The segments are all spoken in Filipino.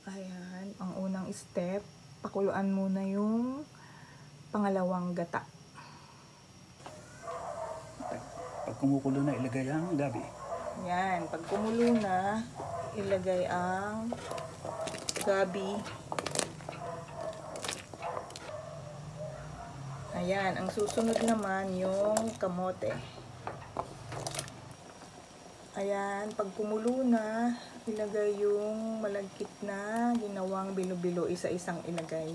Ayan, ang unang step, pakuluan muna yung pangalawang gata. Pag kumukulo na, ilagay ang gabi. Yan, pag kumulo na, ilagay ang gabi. Ayan, ang susunod naman yung kamote. Ayan, pag kumulo na, ilagay yung malagkit na ginawang bilo-bilo, isa-isang ilagay.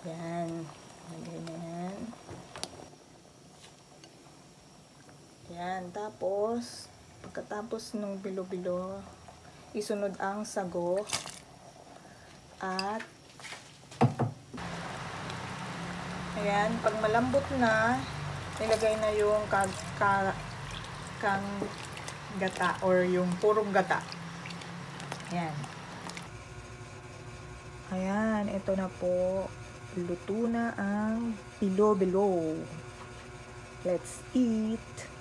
Yan, ilagay na yan. Yan, tapos, pagkatapos ng bilo-bilo, isunod ang sago at ayan, pag malambot na, ilagay na yung kang gata or yung purong gata. Ayan. Ayan, ito na po. Luto na ang bilo-bilo. Let's eat!